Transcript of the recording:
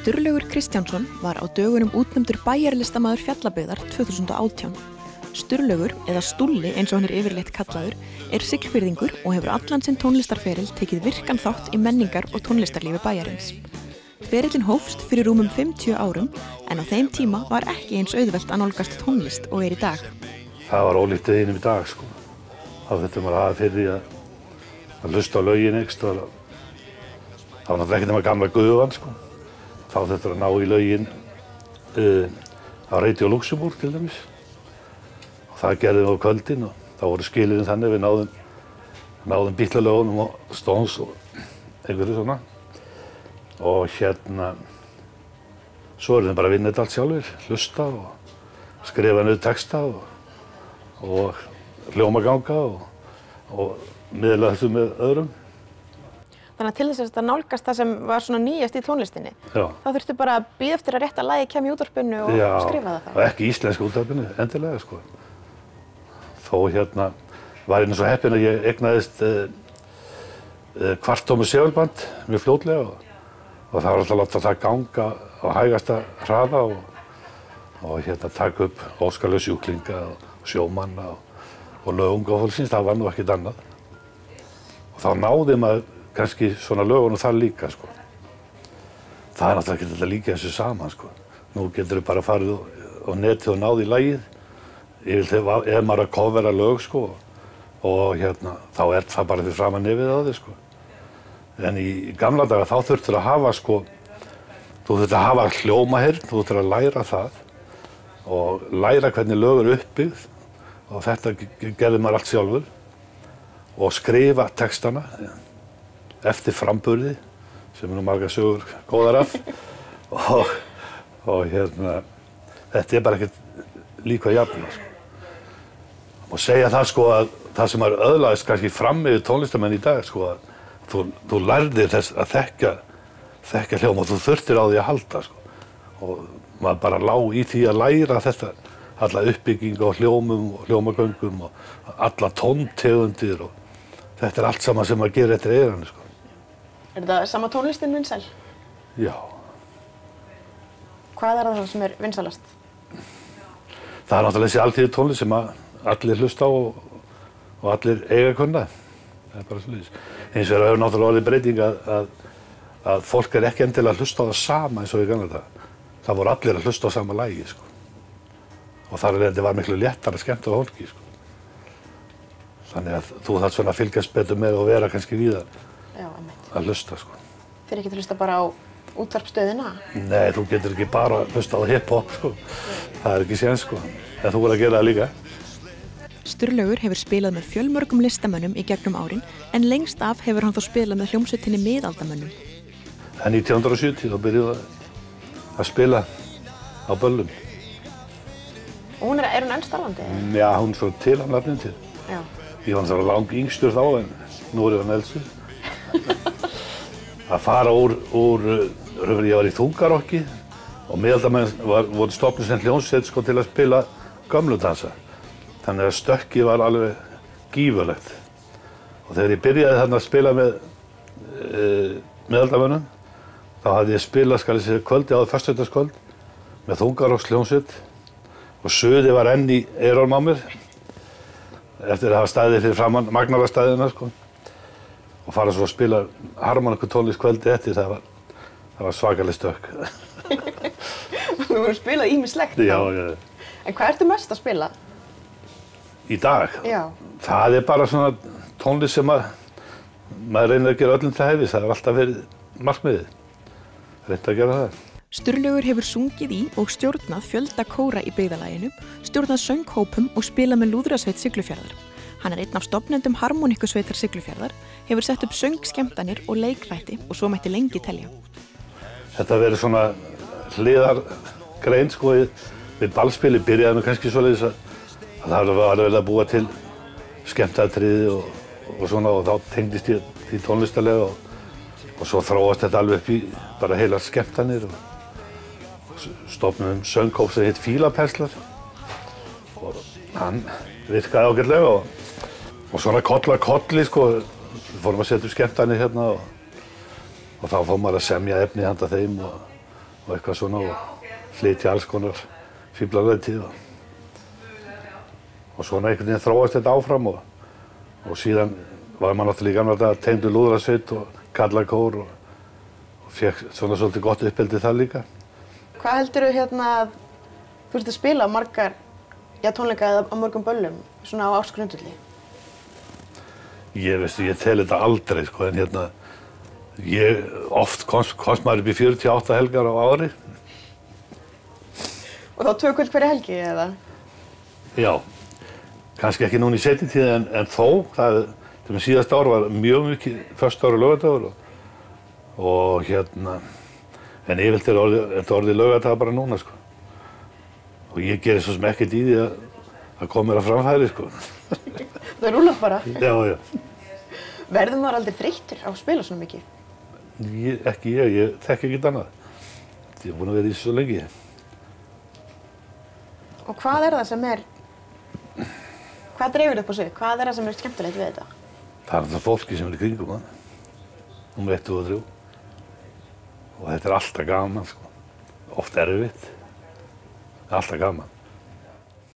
Sturlaugur Kristjánsson var á dögunum útnefndur bæjarlistamaður Fjallabyggðar 2018. Sturlaugur, eða Stúlli eins og hann yfirleitt kallaður, siglfirðingur og hefur allan sinn tónlistarferil tekið virkan þátt í menningar- og tónlistarlífi bæjarins. Ferillinn hófst fyrir rúmum 50 árum en á þeim tíma var ekki eins auðvelt að nálgast tónlist og í dag. Það var ólíkt deginum í dag sko. Þá þurfti maður að hafa fyrir því að hlusta á lögin ekstra. Það var náttúrulega ekki nema gamla gufan sko. Þá þurfti að ná í lögin á Radio Luxembourg til dæmis. Og það gerðum við á kvöldin og þá voru skilirinn þannig við náðum Beatle-lögunum og Stones og einhverju svona. Og svo þeim bara að vinna þetta allt sjálfur, hlusta og skrifa niður texta og hljómaganga og miðla þessu með öðrum. Þannig að til þess að nálgast það sem var svona nýjast í tónlistinni, þá þurftu bara að bíða eftir að rétta lagið kæmi í útvarpinu og skrifa það. Já, ekki íslenska útvarpinu, endilega sko. Þó var ég svo heppinn að ég eignaðist kvarttómu segulband mjög fljótlega og það var alltaf að láta það ganga á hægasta hraða og taka upp óskarlaus sjúklinga og sjómanna og lög unga fólksins, það var nú ekkert annað. Og þá náði maður kannski svona lögunum þar líka sko. Það náttúrulega ekki þetta líka þessu saman sko. Nú getur við bara farið á netið og náði í lagið. Ef maður að covera lög sko og þá það bara fyrir framan nefið á þig sko. En í gamla daga þá þurftur að hafa sko, þú þurftur að hafa hljómaheyrn, þú þurftur að læra það og læra hvernig lög eru uppbyggð og þetta gerði maður allt sjálfur og skrifa textana eftir framburði sem nú margar sögur góðar af og þetta bara ekkert líka jafn sko. Og segja það sko að það sem maður öðlaðist kannski fram yfir tónlistamenn í dag sko að þú lærðir þess að þekkja hljóma og þú þurftir á því að halda sko. Og maður bara lá í því að læra þetta, alla uppbyggingu á hljómum og hljómagöngum og alla tóntegundir og þetta allt saman sem maður gerir eftir eyranu sko. Þetta sama tónlistin vinsæl? Já. Hvað það sem vinsælast? Það náttúrulega þessi alþýðu tónlist sem allir hlusta á og allir eiga kunna. Það bara svoleiðis. Hins vegar hefur náttúrulega orðið breyting að fólk ekki endilega að hlusta á það sama eins og í gamla daga. Það voru allir að hlusta á sama lagi sko. Og þar var miklu léttara að skemmta á fólki sko. Þannig að þú þarft svona að fylgjast betur með og vera kannski víðar að hlusta sko. Fyrir ekki að hlusta bara á útvarpsstöðina? Nei, þú getur ekki bara að hlusta á hip-hop sko. Það ekki séns sko. En þú verður að gera það líka. Sturlaugur hefur spilað með fjölmörgum listamönnum í gegnum árin en lengst af hefur hann þó spilað með hljómsveitinni Miðaldamönnum. En 1970 þá byrjuði að spila á böllum. Og hún hún enn starfandi? Já, hún svo til hann nafnin til. Já. Ég var náttúrulega lang yngstur þá en nú er hann eldstur. Að fara ég var í þungarokki og Miðaldamenn voru stofnuð sem hljómsveit sko til að spila gömludansa. Þannig að stökkið var alveg gífurlegt. Og þegar ég byrjaði þarna að spila með Miðaldamönnum, þá hafði ég spilað kvöldi áður föstudagskvöld með þungarokkshljómsveit og suðið var enn í eyrunum á mér eftir að hafa staðið fyrir framan Magnarastæðina sko. Og fara svo að spila harmonikkutónlist kvöldi eftir, það var svakaleg stökk. Þú voru að spila ýmislegt þá? Já. En hvað ertu mest að spila? Í dag? Já. Það bara svona tónlist sem maður reynir að gera öllum til hæfis. Það alltaf verið markmiðið. Reynt að gera það. Sturlaugur hefur sungið í og stjórnað fjölda kóra í byggðarlaginu, stjórnað sönghópum og spilað með lúðrasveit Siglufjarðar. Hann einn af stofnendum harmonikkusveitar Siglufjarðar, hefur sett upp söngskemmtanir og leikrætti og svo mætti lengi telja. Þetta verið svona hliðargrein sko við ballspili byrjaði nú kannski svoleiðis að það var verið að búa til skemmtiatriði og svona og þá tengdist ég því tónlistarlega og svo þróast þetta alveg upp í bara heilar skemmtanir og stofnum sönghóp sem heit Fílapenslar og hann virkaði ágætlega og svona koll að kolli sko, fórum að setja upp skemmtanir hérna og þá fór maður að semja efni handa þeim og og eitthvað svona og flytja alls konar fíblarætið og svona einhvern veginn þróast þetta áfram og síðan var maður náttúrulega í gamla daga tengdur lúðrasveit og karlakór og fékk svona svolítið gott uppeldi þar líka. Hvað heldurðu að þú ert að spila margar tónleika eða á mörgum böllum svona á ársgrundvelli? Ég tel þetta aldrei sko en oft komst maður upp í 48 helgar á ári. Og þá 2 kvöld hverja helgi eða? Já. Kannski ekki núna í seinni tíð en þó, til með síðasta ár var mjög mikið föstudagur og laugardagur og en yfirleitt er orðið laugardagur bara núna sko. Og ég gerir svo sem ekkert í því að koma mér að framfæri sko. Það rúlar bara? Já, já. Verður maður aldrei þreyttur á að spila svona mikið? Ekki ég þekki ekkert annað. Ég er búinn að vera í þessu svo lengi. Og hvað er það sem hvað dreifur upp á svið? Hvað er það sem er skemmtilegt við þetta? Það er það fólki sem er í kringum hann. Númer 1 og 3. Og þetta er alltaf gaman sko. Oft erfitt. Alltaf gaman.